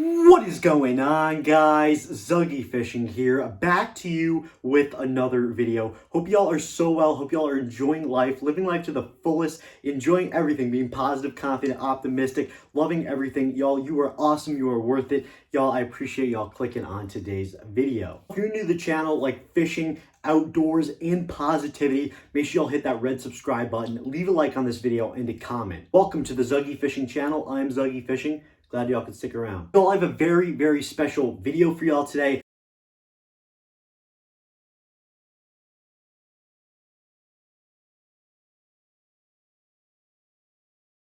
What is going on, guys? Zuggy Fishing here, back to you with another video. Hope y'all are so well. Hope y'all are enjoying life, living life to the fullest, enjoying everything, being positive, confident, optimistic, loving everything. Y'all, you are awesome. You are worth it. Y'all, I appreciate y'all clicking on today's video. If you're new to the channel, like fishing, outdoors, and positivity, make sure y'all hit that red subscribe button, leave a like on this video, and a comment. Welcome to the Zuggy Fishing channel. I'm Zuggy Fishing. Glad y'all could stick around. So I have a very special video for y'all today.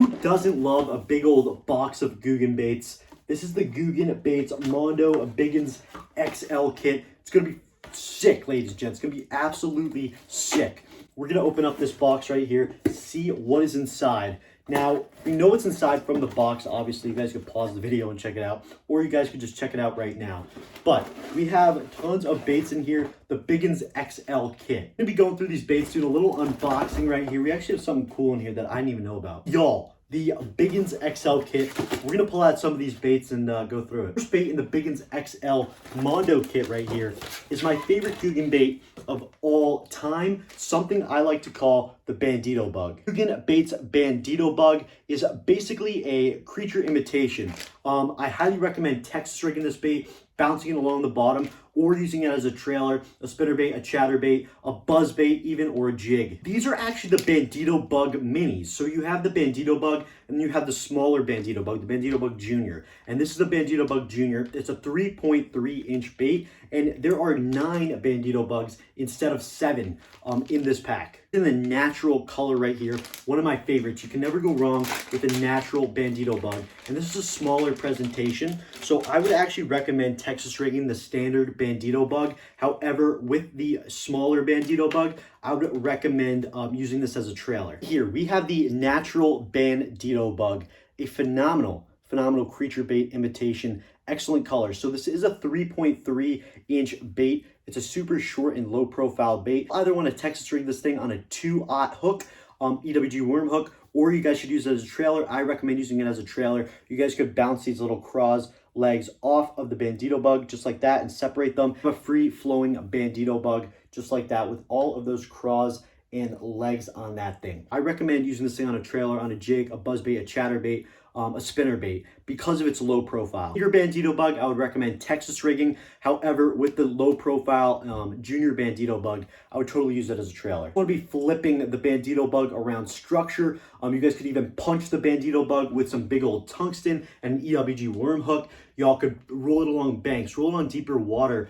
Who doesn't love a big old box of GOOGAN baits? This is the GOOGAN Baits Mondo BIGGUNS XL kit. It's gonna be sick, ladies and gents. It's gonna be absolutely sick. We're gonna open up this box right here, see what is inside. Now, we know what's inside from the box. Obviously, you guys could pause the video and check it out, or you guys could just check it out right now. But we have tons of baits in here, the BIGGUNS XL kit. I'm gonna be going through these baits, doing a little unboxing right here. We actually have something cool in here that I didn't even know about. Y'all, the BIGGUNS XL kit. We're gonna pull out some of these baits and go through it. First bait in the BIGGUNS XL Mondo kit right here is my favorite GOOGAN bait of all time, something I like to call the Bandito Bug. GOOGAN Baits Bandito Bug is basically a creature imitation. I highly recommend Texas rigging this bait, bouncing it along the bottom, or using it as a trailer, a spinnerbait, a chatterbait, a buzzbait even, or a jig. These are actually the Bandito Bug minis. So you have the Bandito Bug and you have the smaller Bandito Bug, the Bandito Bug Junior. And this is the Bandito Bug Junior. It's a 3.3-inch bait, and there are 9 Bandito Bugs instead of 7 in this pack. In the natural color right here, one of my favorites. You can never go wrong with a natural Bandito Bug. And this is a smaller presentation, so I would actually recommend Texas rigging the standard Bandito Bug. However, with the smaller Bandito Bug, I would recommend using this as a trailer. Here, we have the natural Bandito Bug, a phenomenal creature bait imitation, excellent color. So this is a 3.3-inch bait. It's a super short and low profile bait. Either want to Texas rig this thing on a 2-aught hook, EWG worm hook, or you guys should use it as a trailer. I recommend using it as a trailer. You guys could bounce these little craws legs off of the Bandito Bug just like that and separate them. A free flowing Bandito Bug just like that with all of those craws and legs on that thing. I recommend using this thing on a trailer, on a jig, a buzzbait, a chatterbait, a spinnerbait, because of its low profile. Your Bandito Bug, I would recommend Texas rigging. However, with the low profile junior Bandito Bug, I would totally use that as a trailer. I want to be flipping the Bandito Bug around structure. You guys could even punch the Bandito Bug with some big old tungsten and an EWG worm hook. Y'all could roll it along banks, roll it on deeper water,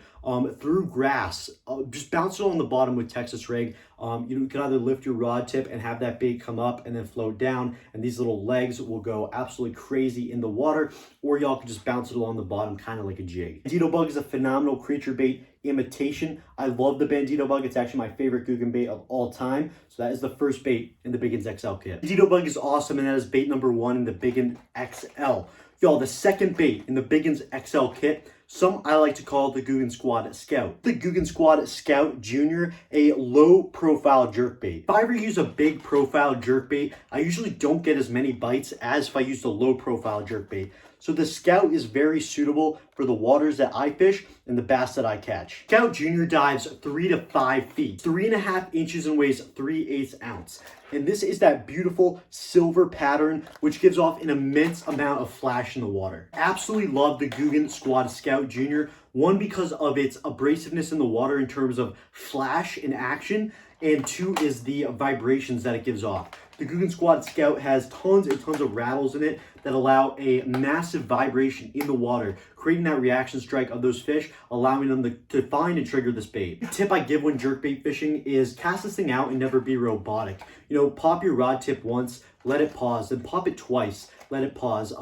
through grass, just bounce it on the bottom with Texas rig. You can either lift your rod tip and have that bait come up and then float down, and these little legs will go absolutely crazy in the water, or y'all could just bounce it along the bottom, kind of like a jig. Bandito Bug is a phenomenal creature bait imitation. I love the Bandito Bug. It's actually my favorite GOOGAN bait of all time. So that is the first bait in the BIGGUNS XL kit. Bandito Bug is awesome, and that is bait number 1 in the BIGGUNS XL. Y'all, the second bait in the BIGGUNS XL kit, some I like to call the GOOGAN Squad Scout. The GOOGAN Squad Scout Junior, a low profile jerkbait. If I ever use a big profile jerkbait, I usually don't get as many bites as if I use the low profile jerkbait. So the Scout is very suitable for the waters that I fish and the bass that I catch. Scout Junior dives 3 to 5 feet, 3.5 inches, and weighs 3/8 ounce. And this is that beautiful silver pattern, which gives off an immense amount of flash in the water. Absolutely love the GOOGAN Squad Scout Junior. One, because of its abrasiveness in the water in terms of flash and action, and 2 is the vibrations that it gives off. The GOOGAN Squad Scout has tons and tons of rattles in it that allow a massive vibration in the water, creating that reaction strike of those fish, allowing them to find and trigger this bait. The tip I give when jerkbait fishing is cast this thing out and never be robotic. You know, pop your rod tip once, let it pause, then pop it twice, let it pause.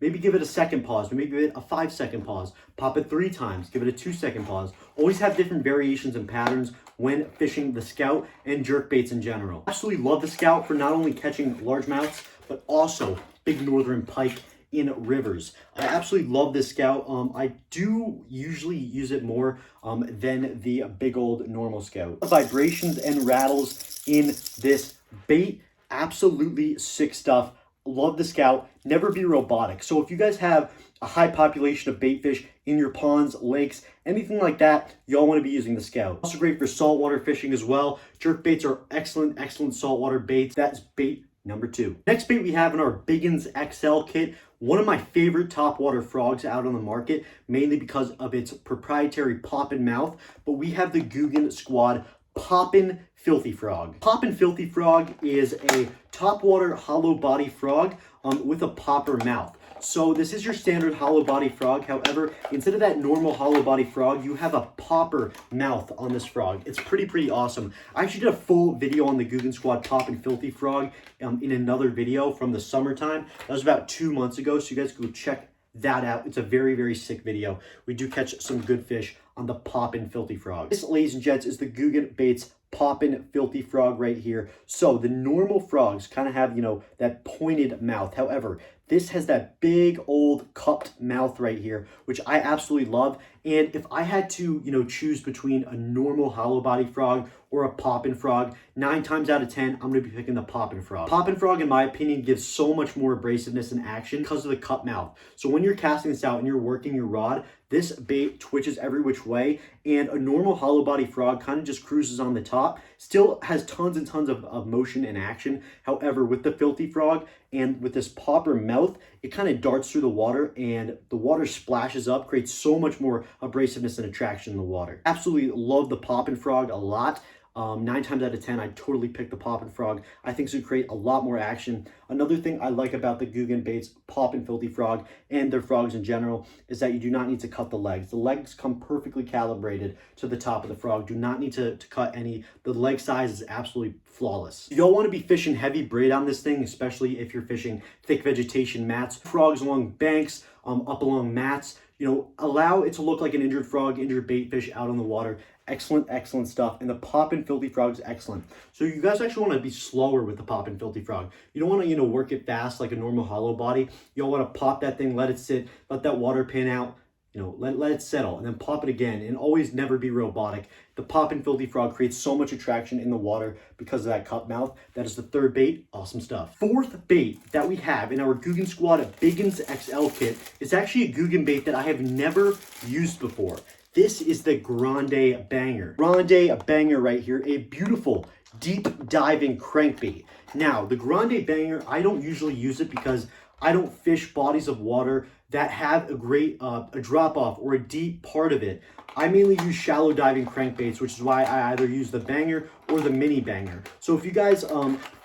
Maybe give it a second pause, maybe give it a 5-second pause. Pop it 3 times, give it a 2-second pause. Always have different variations and patterns when fishing the Scout and jerkbaits in general. Absolutely love the Scout for not only catching largemouths, but also big northern pike in rivers. I absolutely love this Scout. I do usually use it more than the big old normal Scout. The vibrations and rattles in this bait, absolutely sick stuff. Love the Scout. Never be robotic. So if you guys have a high population of bait fish in your ponds, lakes, anything like that, y'all want to be using the Scout. Also great for saltwater fishing as well. Jerk baits are excellent saltwater baits. That's bait number 2. Next bait we have in our BIGGUNS XL kit, one of my favorite topwater frogs out on the market, mainly because of its proprietary Poppin mouth, but we have the GOOGAN Squad Poppin Filthy Frog. Poppin Filthy Frog is a topwater hollow body frog with a popper mouth. So this is your standard hollow body frog. However, instead of that normal hollow body frog, you have a popper mouth on this frog. It's pretty awesome. I actually did a full video on the GOOGAN Squad Poppin Filthy Frog in another video from the summertime. That was about 2 months ago, so you guys go check that out. It's a very sick video. We do catch some good fish on the Poppin Filthy Frog. This, ladies and gents, is the GOOGAN Baits Poppin Filthy Frog right here. So the normal frogs kind of have, you know, that pointed mouth. However, this has that big old cupped mouth right here, which I absolutely love. And if I had to, you know, choose between a normal hollow body frog or a Poppin frog, 9 times out of 10, I'm going to be picking the Poppin frog. Poppin frog, in my opinion, gives so much more abrasiveness and action because of the cupped mouth. So when you're casting this out and you're working your rod, this bait twitches every which way, and a normal hollow body frog kind of just cruises on the top, still has tons and tons of motion and action. However, with the Filthy Frog and with this popper mouth, it kind of darts through the water and the water splashes up, creates so much more abrasiveness and attraction in the water. Absolutely love the Poppin frog a lot. 9 times out of 10, I totally pick the Poppin frog. I think it's going to create a lot more action. Another thing I like about the GOOGAN Baits Poppin Filthy Frog and their frogs in general is that you do not need to cut the legs. The legs come perfectly calibrated to the top of the frog. Do not need to cut any. The leg size is absolutely flawless. Y'all want to be fishing heavy braid on this thing, especially if you're fishing thick vegetation mats, frogs along banks, up along mats. You know, allow it to look like an injured frog, injured bait fish out on the water. Excellent stuff. And the Poppin Filthy Frog is excellent. So you guys actually want to be slower with the Poppin Filthy Frog. You don't want to, you know, work it fast like a normal hollow body. You'll want to pop that thing, let it sit, let that water pan out, you know, let it settle, and then pop it again, and always never be robotic. The Poppin Filthy Frog creates so much attraction in the water because of that cup mouth. That is the 3rd bait. Awesome stuff. 4th bait that we have in our GOOGAN Squad BIGGUNS XL kit is actually a GOOGAN bait that I have never used before. This is the Grande Banger. Grande Banger right here, a beautiful deep diving crankbait. Now, the Grande Banger, I don't usually use it because I don't fish bodies of water that have a great a drop off or a deep part of it. I mainly use shallow diving crankbaits, which is why I either use the Banger or the Mini Banger. So if you guys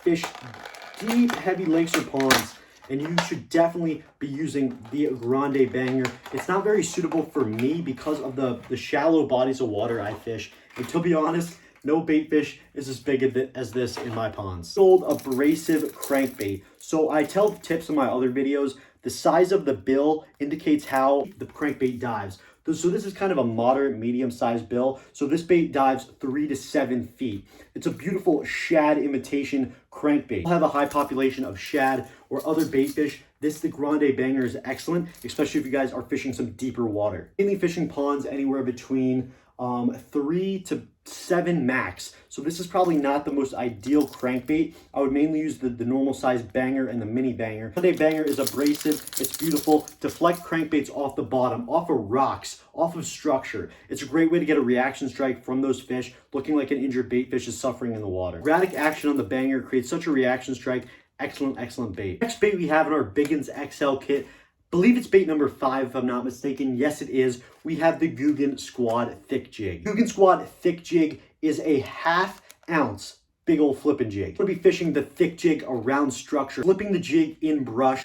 fish deep, heavy lakes or ponds, and you should definitely be using the Grande Banger. It's not very suitable for me because of the shallow bodies of water I fish. And to be honest, no bait fish is as big as this in my ponds. Old abrasive crankbait. So I tell the tips in my other videos. The size of the bill indicates how the crankbait dives. So this is kind of a moderate, medium-sized bill. So this bait dives 3 to 7 feet. It's a beautiful shad imitation crankbait. We'll have a high population of shad or other bait fish. The Grande Banger is excellent, especially if you guys are fishing some deeper water. Mainly fishing ponds anywhere between 3 to 7 max. So this is probably not the most ideal crankbait. I would mainly use the normal size Banger and the Mini Banger. Grande Banger is abrasive, it's beautiful. Deflect crankbaits off the bottom, off of rocks, off of structure. It's a great way to get a reaction strike from those fish, looking like an injured bait fish is suffering in the water. Erratic action on the Banger creates such a reaction strike. Excellent bait. Next bait we have in our BIGGUNS XL kit, believe it's bait number 5 if I'm not mistaken. Yes, it is. We have the GOOGAN Squad Thick Jig. GOOGAN Squad Thick Jig is a 1/2 ounce big old flipping jig. We'll be fishing the thick jig around structure, flipping the jig in brush,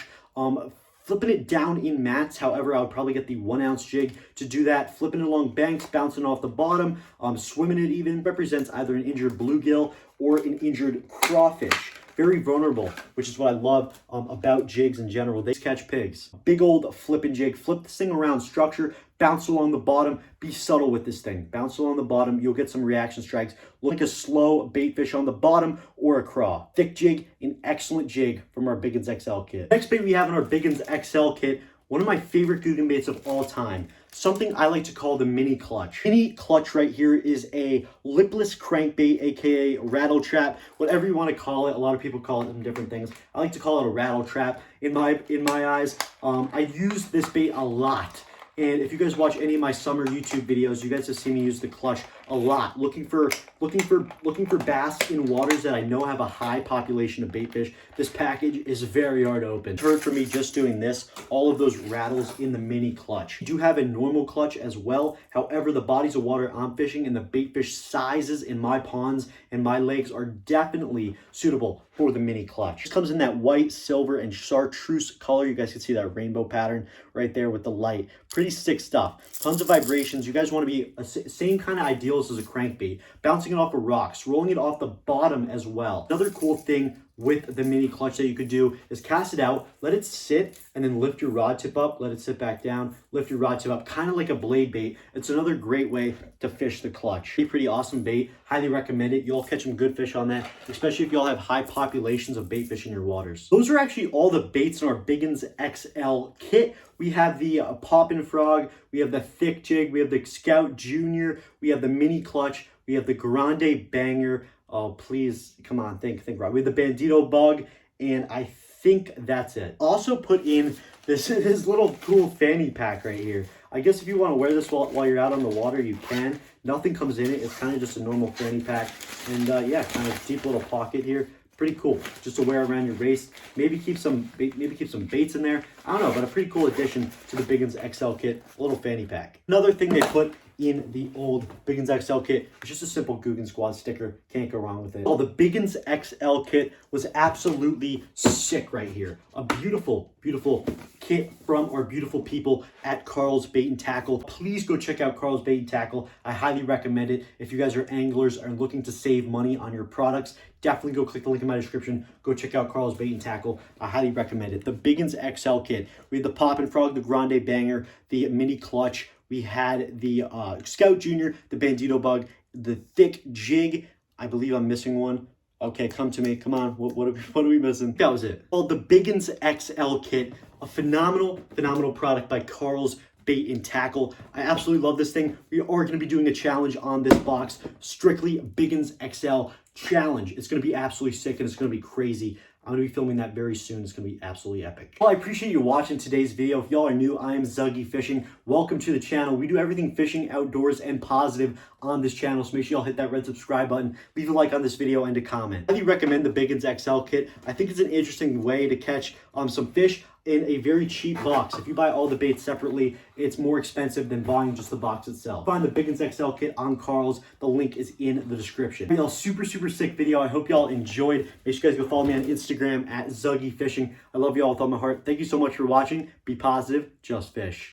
flipping it down in mats. However, I would probably get the 1 ounce jig to do that. Flipping it along banks, bouncing off the bottom, swimming it even. Represents either an injured bluegill or an injured crawfish. Very vulnerable, which is what I love about jigs in general. They catch pigs. Big old flipping jig. Flip this thing around structure, bounce along the bottom. Be subtle with this thing. Bounce along the bottom. You'll get some reaction strikes. Look like a slow bait fish on the bottom or a craw. Thick jig, an excellent jig from our BIGGUNS XL kit. Next bait we have in our BIGGUNS XL kit, one of my favorite GOOGAN baits of all time. something I like to call the mini clutch. Mini clutch right here is a lipless crankbait, aka rattle trap, whatever you want to call it. A lot of people call it some different things. I like to call it a rattle trap in my eyes. I use this bait a lot. And if you guys watch any of my summer YouTube videos, you guys have seen me use the clutch a lot, looking for bass in waters that I know have a high population of bait fish. This package is very hard to open. You've heard from me just doing this, all of those rattles in the mini clutch. You do have a normal clutch as well. However, the bodies of water I'm fishing and the bait fish sizes in my ponds and my lakes are definitely suitable for the mini clutch. This comes in that white, silver, and chartreuse color. You guys can see that rainbow pattern right there with the light. Pretty sick stuff. Tons of vibrations. You guys want to be same kind of ideals as a crankbait. Bouncing it off of rocks, rolling it off the bottom as well. Another cool thing with the mini clutch that you could do is cast it out, let it sit, and then lift your rod tip up, let it sit back down, lift your rod tip up, kind of like a blade bait. It's another great way to fish the clutch. Pretty awesome bait. Highly recommend it. You'll catch some good fish on that, especially if y'all have high populations of bait fish in your waters. Those are actually all the baits in our BIGGUNS XL kit. We have the Poppin frog, we have the thick jig, we have the Scout Junior, we have the mini clutch, we have the Grande Banger. Oh, please, come on, think right. We have the Bandito Bug, and I think that's it. Also put in this little cool fanny pack right here. I guess if you want to wear this while you're out on the water, you can. Nothing comes in it. It's kind of just a normal fanny pack. And yeah, kind of deep little pocket here. Pretty cool, just to wear around your waist. Maybe keep some baits in there. I don't know, but a pretty cool addition to the BIGGUNS XL kit, a little fanny pack. Another thing they put in the old BIGGUNS XL kit is just a simple GOOGAN Squad sticker. Can't go wrong with it. Oh, the BIGGUNS XL kit was absolutely sick right here. A beautiful, beautiful kit from our beautiful people at Carl's Bait and Tackle. Please go check out Carl's Bait and Tackle. I highly recommend it. If you guys are anglers and looking to save money on your products, definitely go click the link in my description. Go check out Carl's Bait and Tackle. I highly recommend it. The BIGGUNS XL kit. We had the Poppin frog, the Grande Banger, the mini clutch. We had the Scout Junior, the Bandito Bug, the thick jig. I believe I'm missing one. Okay, come to me. Come on. What are we missing? That was it. Well, the BIGGUNS XL kit, a phenomenal product by Carl's Bait and Tackle. I absolutely love this thing. We are going to be doing a challenge on this box, strictly BIGGUNS XL challenge. It's going to be absolutely sick and it's going to be crazy. I'm going to be filming that very soon. It's going to be absolutely epic. Well, I appreciate you watching today's video. If y'all are new, I am Zuggy Fishing. Welcome to the channel. We do everything fishing, outdoors, and positive on this channel. So make sure y'all hit that red subscribe button, leave a like on this video, and a comment. I highly recommend the BIGGUNS XL kit. I think it's an interesting way to catch some fish in a very cheap box. If you buy all the baits separately, it's more expensive than buying just the box itself. Find the BIGGUNS XL kit on Carl's. The link is in the description. Y'all, super sick video. I hope y'all enjoyed. Make sure you guys go follow me on Instagram at Zuggy Fishing. I love y'all with all my heart. Thank you so much for watching. Be positive, just fish.